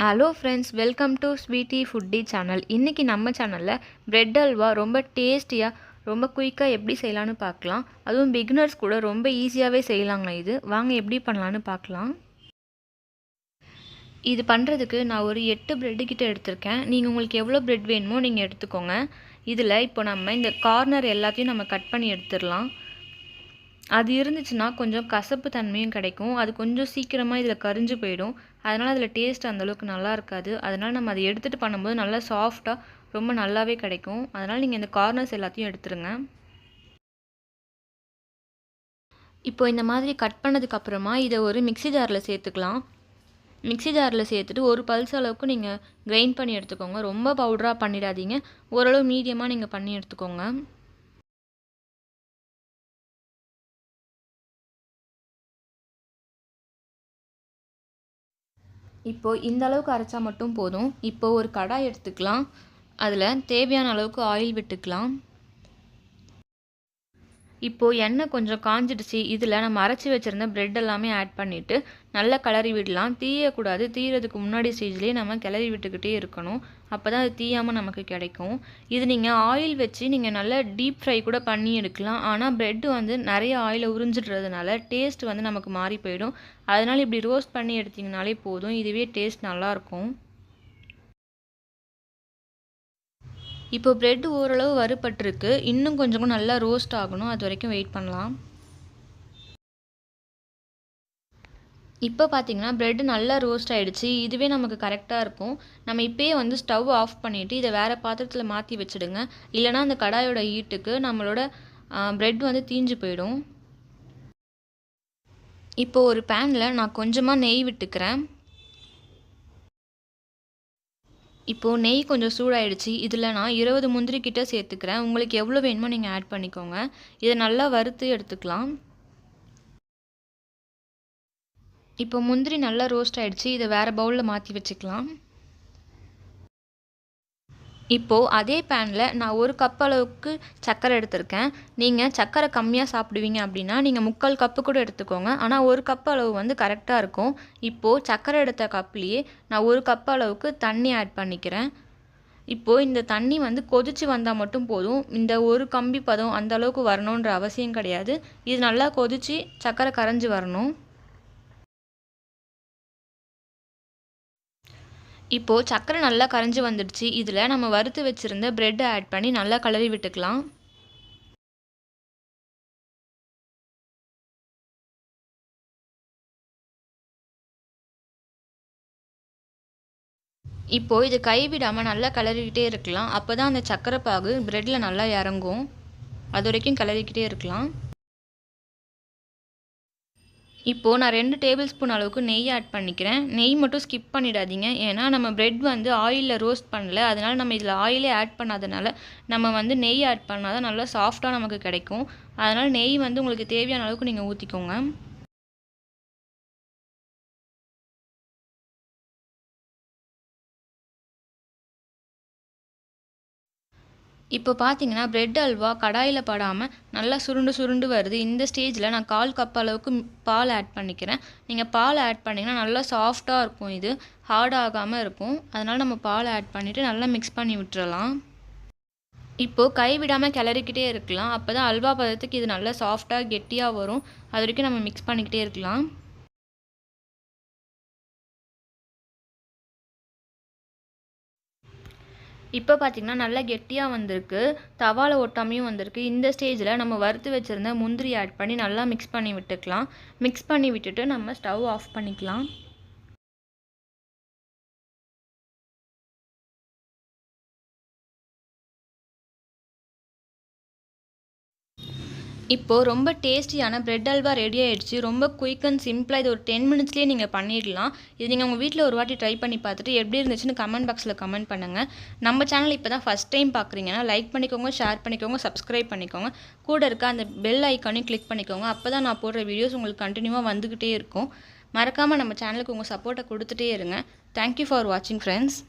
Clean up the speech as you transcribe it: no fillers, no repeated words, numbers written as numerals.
Hello friends, welcome to sweety foodie channel. இன்றைக்கி நம்ம சேனலில் பிரெட் அல்வா ரொம்ப டேஸ்டியாக ரொம்ப குயிக்காக எப்படி செய்யலான்னு பார்க்கலாம். அதுவும் பிகினர்ஸ் கூட ரொம்ப ஈஸியாகவே செய்யலாங்க. இது வாங்க எப்படி பண்ணலான்னு பார்க்கலாம். இது பண்ணுறதுக்கு நான் ஒரு 8 பிரெட்டு கிட்ட எடுத்திருக்கேன். நீங்கள் உங்களுக்கு எவ்வளோ பிரெட் வேணுமோ நீங்கள் எடுத்துக்கோங்க. இதில் இப்போ நம்ம இந்த கார்னர் எல்லாத்தையும் நம்ம கட் பண்ணி எடுத்துடலாம். அது இருந்துச்சுன்னா கொஞ்சம் கசப்பு தன்மையும் கிடைக்கும். அது கொஞ்சம் சீக்கிரமாக இதில் கரிஞ்சு போயிடும். அதனால் அதில் டேஸ்ட் அந்தளவுக்கு நல்லா இருக்காது. அதனால் நம்ம அதை எடுத்துகிட்டு பண்ணும்போது நல்லா சாஃப்டாக ரொம்ப நல்லாவே கிடைக்கும். அதனால் நீங்கள் இந்த கார்னர்ஸ் எல்லாத்தையும் எடுத்துருங்க. இப்போ இந்த மாதிரி கட் பண்ணதுக்கப்புறமா இதை ஒரு மிக்ஸி ஜாரில் சேர்த்துக்கலாம். மிக்ஸி ஜாரில் சேர்த்துட்டு ஒரு பல்ஸ் அளவுக்கு நீங்கள் கிரைண்ட் பண்ணி எடுத்துக்கோங்க. ரொம்ப பவுடராக பண்ணிடாதீங்க. ஓரளவு மீடியமாக நீங்கள் பண்ணி எடுத்துக்கோங்க. இப்போது இந்த அளவுக்கு அரைச்சா மட்டும் போதும். இப்போ ஒரு கடாய் எடுத்துக்கலாம். அதில் தேவையான அளவுக்கு ஆயில் விட்டுக்கலாம். இப்போது எண்ணெய் கொஞ்சம் காஞ்சிடுச்சு. இதில் நம்ம அரைச்சி வச்சுருந்த பிரெட் எல்லாமே ஆட் பண்ணிவிட்டு நல்லா கிளறி விடலாம். தீயக்கூடாது. தீயறதுக்கு முன்னாடி ஸ்டேஜ்லேயே நம்ம கிளறி விட்டுக்கிட்டே இருக்கணும். அப்போ தான் அது தீயாமல் நமக்கு கிடைக்கும். இது நீங்கள் ஆயில் வச்சு நீங்கள் நல்லா டீப் ஃப்ரை கூட பண்ணி எடுக்கலாம். ஆனால் பிரெட்டு வந்து நிறைய ஆயிலை உறிஞ்சிடுறதுனால டேஸ்ட் வந்து நமக்கு மாறி போயிடும். அதனால் இப்படி ரோஸ்ட் பண்ணி எடுத்திங்கனாலே போதும். இதுவே டேஸ்ட் நல்லாயிருக்கும். இப்போ பிரெட் ஓரளவு வறுபட்டிருக்கு. இன்னும் கொஞ்சம் நல்லா ரோஸ்ட் ஆகணும். அது வரைக்கும் வெயிட் பண்ணலாம். இப்போ பார்த்தீங்கன்னா பிரெட் நல்லா ரோஸ்ட் ஆகிடுச்சு. இதுவே நமக்கு கரெக்டாக இருக்கும். நம்ம இப்போயே வந்து ஸ்டவ் ஆஃப் பண்ணிவிட்டு இதை வேறு பாத்திரத்தில் மாற்றி வச்சுடுங்க. இல்லைனா அந்த கடாயோட ஹீட்டுக்கு நம்மளோட பிரெட் வந்து தீஞ்சு போயிடும். இப்போது ஒரு பேனில் நான் கொஞ்சமாக நெய் விட்டுக்கிறேன். இப்போது நெய் கொஞ்சம் சூடாயிடுச்சு. இதில் நான் 20 முந்திரி கிட்ட சேர்த்துக்கிறேன். உங்களுக்கு எவ்வளோ வேணுமோ நீங்கள் ஆட் பண்ணிக்கோங்க. இதை நல்லா வறுத்து எடுத்துக்கலாம். இப்போ முந்திரி நல்லா ரோஸ்ட் ஆகிடுச்சு. இதை வேறு பவுலில் மாற்றி வச்சுக்கலாம். இப்போது அதே பேனில் நான் 1 கப் அளவுக்கு சர்க்கரை எடுத்திருக்கேன். நீங்கள் சர்க்கரை கம்மியாக சாப்பிடுவீங்க அப்படின்னா நீங்கள் 3/4 கப்பு கூட எடுத்துக்கோங்க. ஆனால் 1 கப் அளவு வந்து கரெக்டாக இருக்கும். இப்போது சர்க்கரை எடுத்த கப்லேயே நான் 1 கப் அளவுக்கு தண்ணி ஆட் பண்ணிக்கிறேன். இப்போது இந்த தண்ணி வந்து கொதித்து வந்தால் மட்டும் போதும். இந்த ஒரு கம்பி பதம் அந்த அளவுக்கு வரணுன்ற அவசியம் கிடையாது. இது நல்லா கொதித்து சர்க்கரை கரைஞ்சி வரணும். இப்போது சர்க்கரை நல்லா கரைஞ்சி வந்துடுச்சு. இதில் நம்ம வறுத்து வச்சுருந்த பிரெட்டை ஆட் பண்ணி நல்லா கிளறி விட்டுக்கலாம். இப்போது இது கைவிடாமல் நல்லா கிளறிக்கிட்டே இருக்கலாம். அப்போ தான் அந்த சர்க்கரை பாகு பிரெட்டில் நல்லா இறங்கும். அது வரைக்கும் கிளறிக்கிட்டே இருக்கலாம். இப்போது நான் 2 டேபிள் ஸ்பூன் அளவுக்கு நெய் ஆட் பண்ணிக்கிறேன். நெய் மட்டும் ஸ்கிப் பண்ணிடாதீங்க. ஏன்னா நம்ம பிரெட் வந்து ஆயிலில் ரோஸ்ட் பண்ணல. அதனால் நம்ம இதில் ஆயிலே ஆட் பண்ணாதனால நம்ம வந்து நெய் ஆட் பண்ணால் தான் நல்லா சாஃப்டாக நமக்கு கிடைக்கும். அதனால் நெய் வந்து உங்களுக்கு தேவையான அளவுக்கு நீங்கள் ஊற்றிக்கோங்க. இப்போ பார்த்தீங்கன்னா பிரெட் அல்வா கடாயில் படாமல் நல்லா சுருண்டு சுருண்டு வருது. இந்த ஸ்டேஜில் நான் 1/4 கப் அளவுக்கு பால் ஆட் பண்ணிக்கிறேன். நீங்கள் பால் ஆட் பண்ணிங்கன்னா நல்லா சாஃப்டாக இருக்கும். இது ஹார்ட் ஆகாமல் இருக்கும். அதனால் நம்ம பால் ஆட் பண்ணிவிட்டு நல்லா மிக்ஸ் பண்ணி விட்டுறலாம். இப்போது கைவிடாமல் கிளறிக்கிட்டே இருக்கலாம். அப்போ தான் அல்வா பதத்துக்கு இது நல்லா சாஃப்டாக கெட்டியாக வரும். அது வரைக்கும் நம்ம மிக்ஸ் பண்ணிக்கிட்டே இருக்கலாம். இப்போ பார்த்திங்கன்னா நல்லா கெட்டியாக வந்திருக்கு. தவாவில் ஒட்டாமையும் வந்திருக்கு. இந்த ஸ்டேஜில் நம்ம வறுத்து வச்சுருந்த முந்திரி ஆட் பண்ணி நல்லா மிக்ஸ் பண்ணி விட்டுக்கலாம். மிக்ஸ் பண்ணி விட்டுட்டு நம்ம ஸ்டவ் ஆஃப் பண்ணிக்கலாம். இப்போது ரொம்ப டேஸ்டியான பிரெட் அல்வா ரெடி ஆகிடுச்சு. ரொம்ப குயிக் அண்ட் சிம்பிளாக இது ஒரு 10 மினிட்ஸ்லேயே நீங்கள் பண்ணிடலாம். இது நீங்கள் உங்கள் வீட்டில் ஒரு வாட்டி ட்ரை பண்ணி பார்த்துட்டு எப்படி இருந்துச்சுன்னு கமெண்ட் பாக்ஸில் கமெண்ட் பண்ணுங்கள். நம்ம சேனல் இப்போ தான் ஃபஸ்ட் டைம் பார்க்குறீங்கன்னா லைக் பண்ணிக்கோங்க, ஷேர் பண்ணிக்கோங்க, சப்ஸ்கிரைப் பண்ணிக்கோங்க. கூட இருக்க அந்த பெல் ஐக்கானையும் கிளிக் பண்ணிக்கோங்க. அப்போ தான் நான் போடுற வீடியோஸ் உங்களுக்கு கண்டினியூவாக வந்துக்கிட்டே இருக்கும். மறக்காமல் நம்ம சேனலுக்கு உங்கள் சப்போர்ட்டை கொடுத்துட்டே இருங்க. தேங்க்யூ ஃபார் வாட்சிங் ஃப்ரெண்ட்ஸ்.